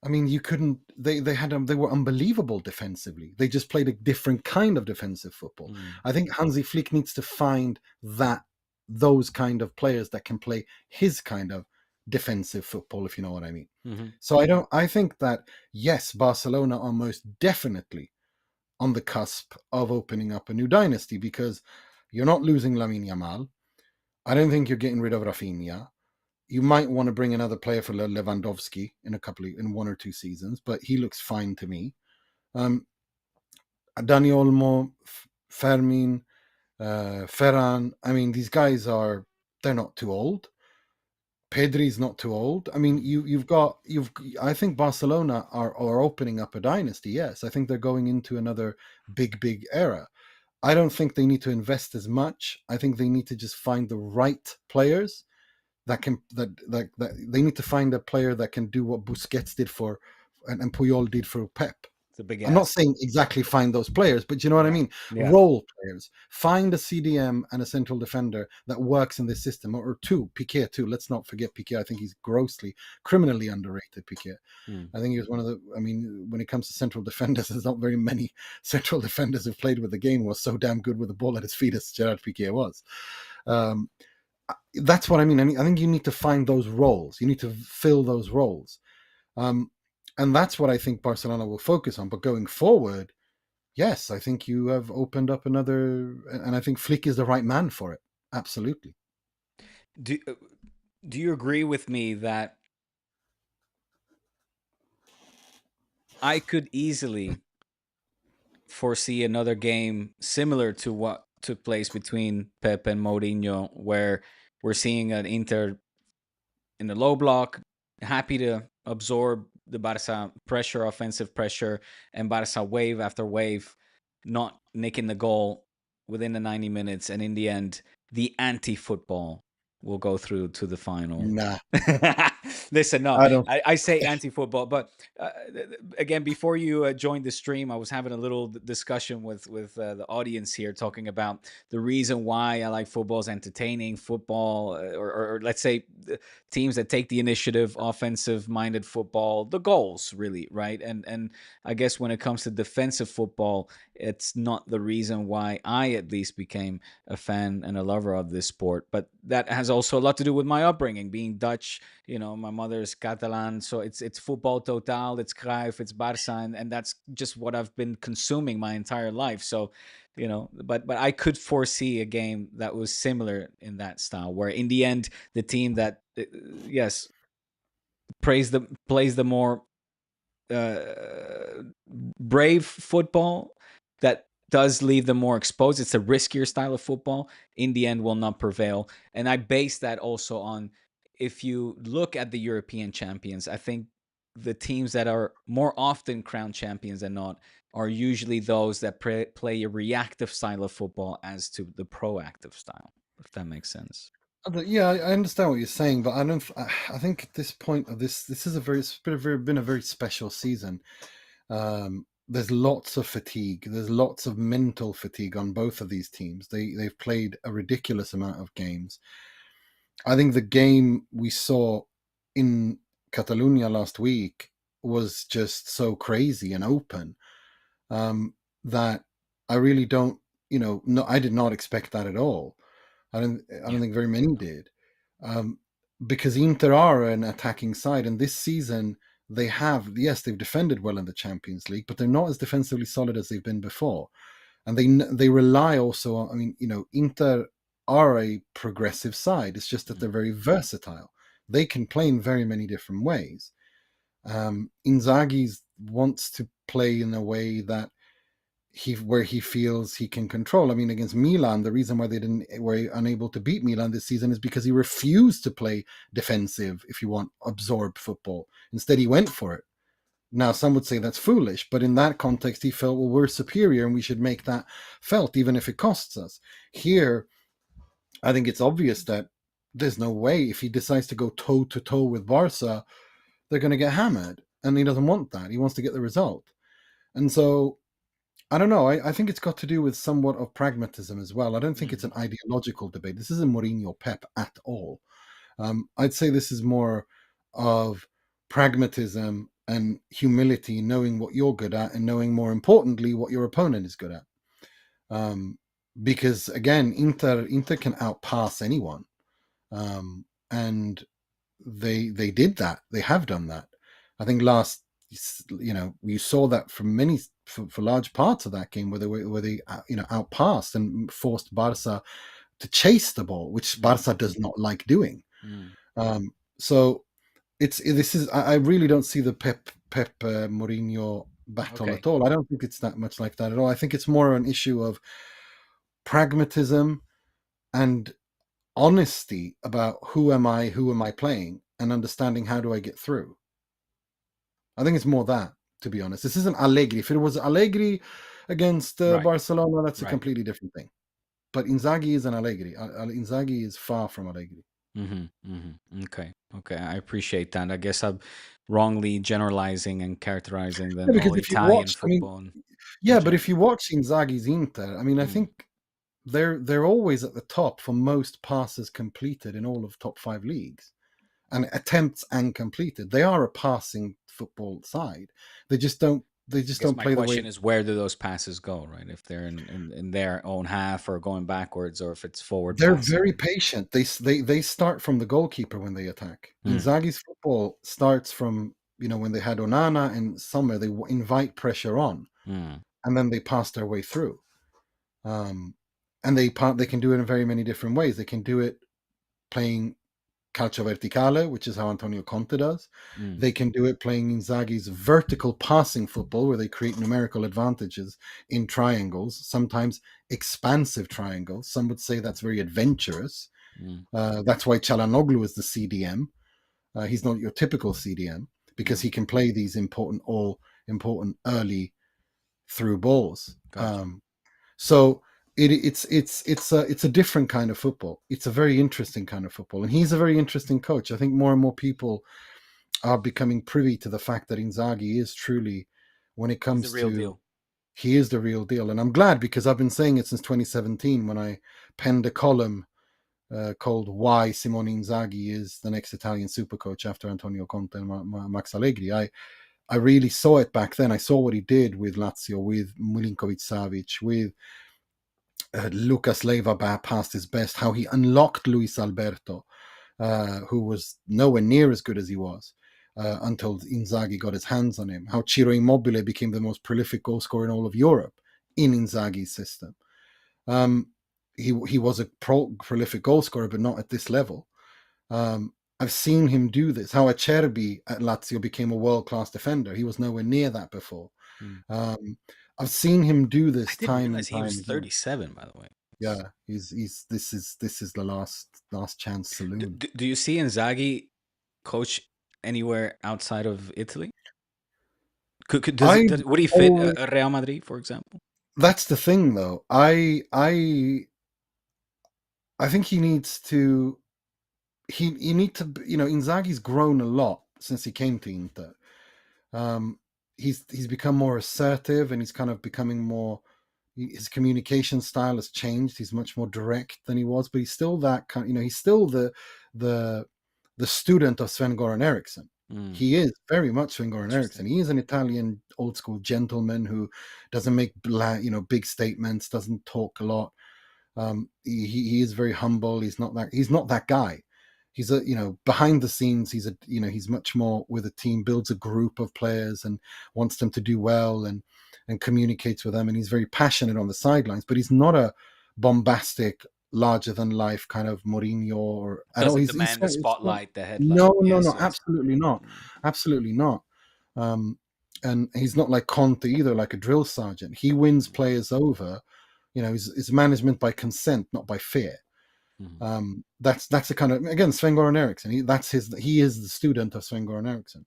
S2: I mean, you couldn't. They were unbelievable defensively. They just played a different kind of defensive football. I think Hansi Flick needs to find those kind of players that can play his kind of defensive football, if you know what I mean.
S1: Mm-hmm.
S2: So I think that yes, Barcelona are most definitely on the cusp of opening up a new dynasty, because you're not losing Lamine Yamal. I don't think you're getting rid of Rafinha. You might want to bring another player for Lewandowski in 1 or 2 seasons, but he looks fine to me. Dani Olmo, Fermin, Ferran. I mean, these guys they're not too old. Pedri's not too old. I mean, I think Barcelona are opening up a dynasty. Yes, I think they're going into another big era. I don't think they need to invest as much. I think they need to just find the right players that they need to find a player that can do what Busquets did and Puyol did for Pep. I'm not saying exactly find those players, but you know what I mean?
S1: Yeah.
S2: Role players. Find a CDM and a central defender that works in this system, or two. Piqué too. Let's not forget Piqué. I think he's criminally underrated, Piqué. I think he was one of the, I mean, when it comes to central defenders, there's not very many central defenders who've played with the game was so damn good with the ball at his feet as Gerard Piqué was. That's what I mean. I think you need to find those roles. You need to fill those roles. And that's what I think Barcelona will focus on. But going forward, yes, I think you have opened up another, and I think Flick is the right man for it. Absolutely.
S1: Do you agree with me that I could easily foresee another game similar to what took place between Pep and Mourinho, where we're seeing an Inter in the low block, happy to absorb the Barca pressure, offensive pressure, and Barca wave after wave, not nicking the goal within the 90 minutes. And in the end, the anti-football will go through to the final.
S2: Nah.
S1: Listen, no,
S2: I don't.
S1: I say anti-football, but again, before you joined the stream, I was having a little discussion with the audience here, talking about the reason why I like football is entertaining. Football, or let's say teams that take the initiative, offensive-minded football, the goals, really, right? And I guess when it comes to defensive football, it's not the reason why I at least became a fan and a lover of this sport. But that has also a lot to do with my upbringing, being Dutch. You know, my mother's Catalan, so it's football total, it's Cruyff, it's Barça, and that's just what I've been consuming my entire life. So, you know, but I could foresee a game that was similar in that style, where in the end, the team that yes plays the more brave football, that does leave them more exposed. It's a riskier style of football. In the end, will not prevail. And I base that also on, if you look at the European champions, I think the teams that are more often crowned champions than not are usually those that play a reactive style of football as to the proactive style, if that makes sense.
S2: Yeah, I understand what you're saying, but I don't. I think at this point of this is been a very special season. There's lots of fatigue. There's lots of mental fatigue on both of these teams. They've played a ridiculous amount of games. I think the game we saw in Catalonia last week was just so crazy and open, that I really don't. No, I did not expect that at all. I don't think very many did, because Inter are an attacking side, and this season they've defended well in the Champions League, but they're not as defensively solid as they've been before, and they rely also on. I mean, Inter are a progressive side. It's just that they're very versatile. They can play in very many different ways. Inzaghi wants to play in a way that where he feels he can control. I mean, against Milan, the reason why they were unable to beat Milan this season is because he refused to play defensive, if you want, absorb football. Instead, he went for it. Now, some would say that's foolish, but in that context, he felt, well, we're superior and we should make that felt, even if it costs us. Here, I think it's obvious that there's no way, if he decides to go toe-to-toe with Barca, they're going to get hammered. And he doesn't want that. He wants to get the result. And so I don't know. I think it's got to do with somewhat of pragmatism as well. I don't think it's an ideological debate. This isn't Mourinho Pep at all. I'd say this is more of pragmatism and humility, knowing what you're good at and knowing, more importantly, what your opponent is good at. Um, because again, Inter can outpass anyone, and they did that. They have done that. I think last, you saw that for large parts of that game where they outpassed and forced Barca to chase the ball, which Barca does not like doing. So this is I really don't see the Pep Mourinho battle at all. I don't think it's that much like that at all. I think it's more an issue of pragmatism and honesty about who am I playing, and understanding how do I get through. I think it's more that, to be honest. This isn't Allegri. If it was Allegri against Barcelona, that's a completely different thing. But Inzaghi isn't Allegri. Inzaghi is far from Allegri.
S1: Okay. I appreciate that. I guess I'm wrongly generalizing and characterizing the
S2: Because
S1: whole
S2: if you
S1: Italian
S2: watch,
S1: football.
S2: but if you watch Inzaghi's Inter, I think they're always at the top for most passes completed in all of top 5 leagues, and attempts and completed. They are a passing football side. They just don't. They just don't play the way.
S1: My question is, where do those passes go? Right, if they're in their own half or going backwards, or if it's forward.
S2: They're
S1: passing.
S2: very patient. They start from the goalkeeper when they attack. Inzaghi's football starts from when they had Onana and Sommer. They invite pressure on, and then they pass their way through. And they can do it in very many different ways. They can do it playing calcio verticale, which is how Antonio Conte does. They can do it playing Inzaghi's vertical passing football, where they create numerical advantages in triangles, sometimes expansive triangles. Some would say that's very adventurous. That's why Çalhanoğlu is the CDM. He's not your typical CDM, because he can play these important early through balls.
S1: Gotcha.
S2: So it's a different kind of football. It's a very interesting kind of football, and he's a very interesting coach. I think more and more people are becoming privy to the fact that Inzaghi is truly, when it comes
S1: to, real deal.
S2: He is the real deal. And I'm glad, because I've been saying it since 2017 when I penned a column called "Why Simone Inzaghi is the next Italian super coach after Antonio Conte and Max Allegri." I really saw it back then. I saw what he did with Lazio, with Milinkovic-Savic, with Lucas Leiva past his best, how he unlocked Luis Alberto, who was nowhere near as good as he was until Inzaghi got his hands on him, how Ciro Immobile became the most prolific goal scorer in all of Europe in Inzaghi's system. He was a prolific goal scorer, but not at this level. I've seen him do this, how Acerbi at Lazio became a world-class defender. He was nowhere near that before. I've seen him do this time and time.
S1: He was 37, by the way.
S2: Yeah, this is the last chance saloon.
S1: Do you see Inzaghi coach anywhere outside of Italy? Would he fit Real Madrid, for example?
S2: That's the thing, though. I think he needs to. Inzaghi's grown a lot since he came to Inter. He's become more assertive, and he's kind of becoming more. His communication style has changed. He's much more direct than he was, but he's still that kind. He's still the student of Sven-Goran Eriksson. He is very much Sven-Goran Eriksson. He is an Italian old school gentleman who doesn't make big statements, doesn't talk a lot. He is very humble. He's not that guy. He's behind the scenes. He's much more with a team, builds a group of players and wants them to do well and communicates with them. And he's very passionate on the sidelines, but he's not a bombastic, larger than life kind of Mourinho or at all.
S1: He's demand the spotlight, the headline.
S2: No, absolutely not. Absolutely not. And he's not like Conte either, like a drill sergeant. He wins players over. It's management by consent, not by fear. That's the kind of, again, Sven-Goran Eriksson. He is the student of Sven-Goran Eriksson.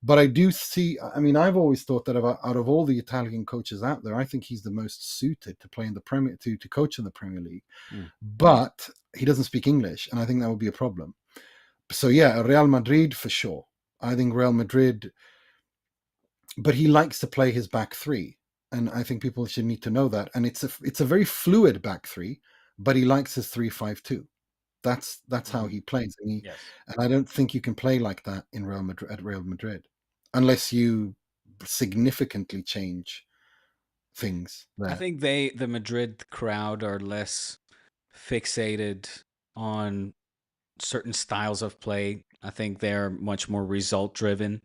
S2: But I do see. I've always thought that out of all the Italian coaches out there, I think he's the most suited to play in the Premier to coach in the Premier League. But he doesn't speak English, and I think that would be a problem. So yeah, Real Madrid for sure. I think Real Madrid. But he likes to play his back three. and I think people should need to know that. And it's a very fluid back three, but he likes his 3-5-2. That's how he plays,
S1: Yes.
S2: and I don't think you can play like that in Real Madrid at Real Madrid unless you significantly change things
S1: I
S2: there.
S1: think the Madrid crowd are less fixated on certain styles of play. I think they're much more result driven.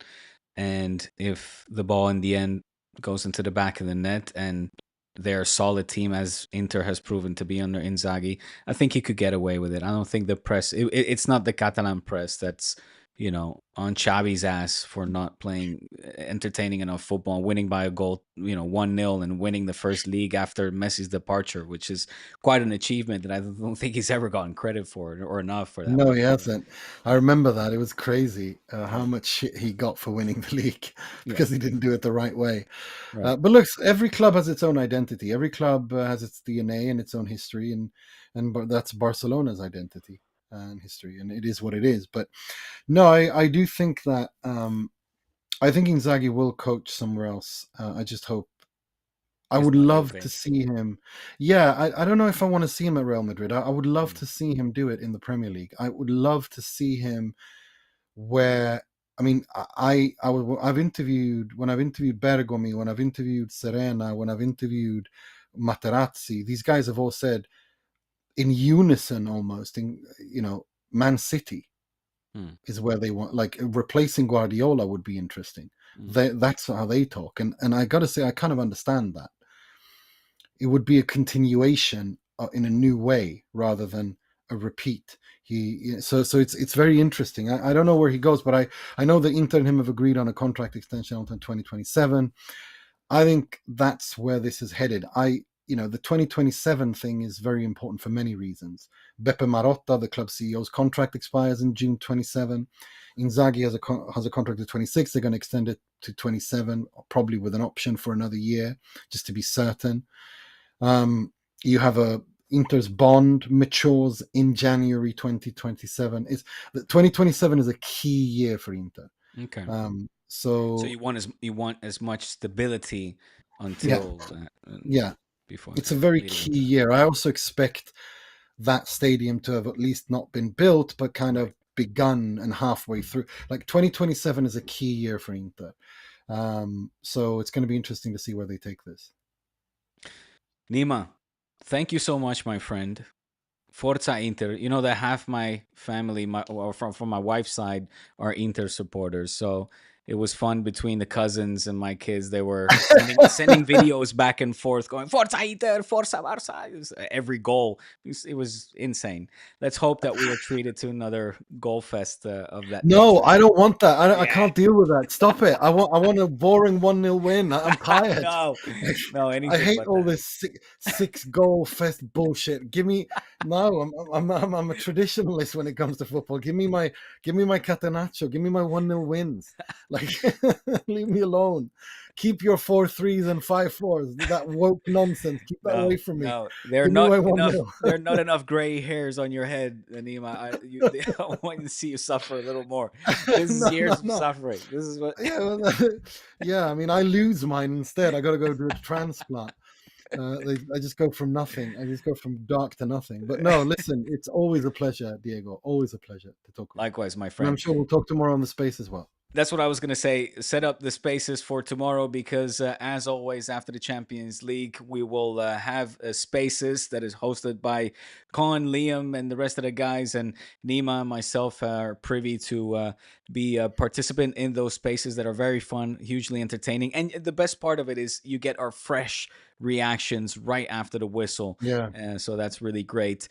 S1: And if the ball in the end goes into the back of the net and they're a solid team as Inter has proven to be under Inzaghi, I think he could get away with it. I don't think the press, it's not the Catalan press that's, on Xavi's ass for not playing entertaining enough football, winning by a goal, 1-0 and winning the first league after Messi's departure, which is quite an achievement that I don't think he's ever gotten credit for or enough for that
S2: No, he
S1: matter.
S2: hasn't. I remember that. It was crazy how much shit he got for winning the league
S1: Yeah,
S2: because he didn't do it the right way.
S1: right.
S2: But look, every club has its own identity. Every club has its DNA and its own history, and that's Barcelona's identity and history, and it is what it is. But no, I do think that I think Inzaghi will coach somewhere else. I just hope. I
S1: It's
S2: would
S1: not
S2: love to
S1: Juve.
S2: see him. Yeah, I don't know if I want to see him at Real Madrid. I would love
S1: Mm,
S2: to see him do it in the Premier League. I would love to see him where. I mean, I've interviewed when I've interviewed Bergomi, when I've interviewed Serena, when I've interviewed Materazzi. These guys have all said in unison, almost in Man City
S1: mm,
S2: is where they want. Like replacing Guardiola would be interesting.
S1: mm.
S2: That's how they talk, and I got to say I kind of understand that. It would be a continuation in a new way rather than a repeat. So it's very interesting. I don't know where he goes, but I know that Inter and him have agreed on a contract extension until 2027. I think that's where this is headed. The 2027 thing is very important for many reasons. Beppe Marotta, the club CEO's contract expires in June 27. Inzaghi has a contract to 26. They're going to extend it to 27, probably with an option for another year, just to be certain. You have a Inter's bond matures in January 2027. 2027 is a key year for Inter.
S1: Okay. So
S2: So
S1: you want as much stability
S2: yeah,
S1: until
S2: yeah,
S1: before
S2: it's a very
S1: leading
S2: key
S1: into that.
S2: year. I also expect that stadium to have at least not been built, but kind of
S1: Right.
S2: begun and halfway through. Like 2027 is a key year for Inter. So it's going to be interesting to see where they take this.
S1: Nima, thank you so much, my friend. Forza Inter. You know that half my family, from my wife's side, are Inter supporters. So it was fun between the cousins and my kids. They were sending videos back and forth, going Forza Inter, Forza Barça. Every goal. It was insane. Let's hope that we are treated to another goal fest of that
S2: No,
S1: nature.
S2: I don't want that. I
S1: Yeah.
S2: can't deal with that. Stop it. I want a boring 1-0 win. I'm tired.
S1: No,
S2: Like,
S1: no,
S2: I
S1: anything
S2: hate
S1: but
S2: all
S1: that.
S2: this six goal fest bullshit. Give me no. I'm a traditionalist when it comes to football. Give me my catenaccio. Give me my 1-0 wins. Like leave me alone. Keep your 4-3s and 5-4s. That woke nonsense. Keep that away
S1: No,
S2: from me.
S1: no, there are
S2: Give me
S1: not
S2: my
S1: enough.
S2: 1-0.
S1: There are not enough gray hairs on your head, Anima. I want to see you suffer a little more. This is
S2: No, no,
S1: years of
S2: no.
S1: suffering. This is what.
S2: Yeah, well, yeah. I mean, I lose mine instead. I got to go do a transplant. I just go from nothing. I just go from dark to nothing. But no, listen, it's always a pleasure, Diego. Always a pleasure to talk with you.
S1: Likewise, my
S2: And I'm
S1: friend.
S2: sure we'll talk tomorrow on the space as well.
S1: That's what I was going to say. Set up the spaces for tomorrow because, as always, after the Champions League, we will have spaces that is hosted by Con, Liam, and the rest of the guys. And Nima and myself are privy to be a participant in those spaces that are very fun, hugely entertaining. And the best part of it is you get our fresh reactions right after the whistle.
S2: Yeah.
S1: So that's really great.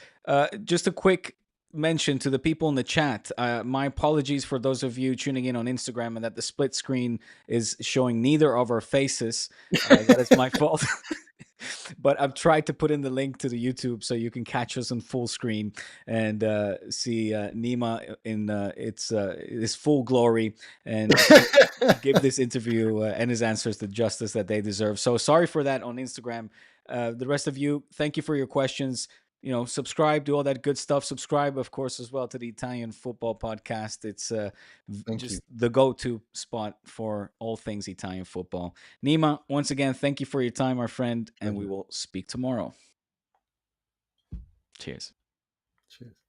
S1: Just a quick mention to the people in the chat. My apologies for those of you tuning in on Instagram and that the split screen is showing neither of our faces. That is my fault. But I've tried to put in the link to the YouTube so you can catch us on full screen and see Nima in his full glory and give this interview and his answers the justice that they deserve. So sorry for that on Instagram. The rest of you, thank you for your questions. subscribe, do all that good stuff. Subscribe, of course, as well to the Italian Football Podcast. It's
S2: Thank
S1: just
S2: you.
S1: the go-to spot for all things Italian football. Nima, once again, thank you for your time, our friend, and we
S2: Pleasure.
S1: will speak tomorrow. Cheers.
S2: Cheers.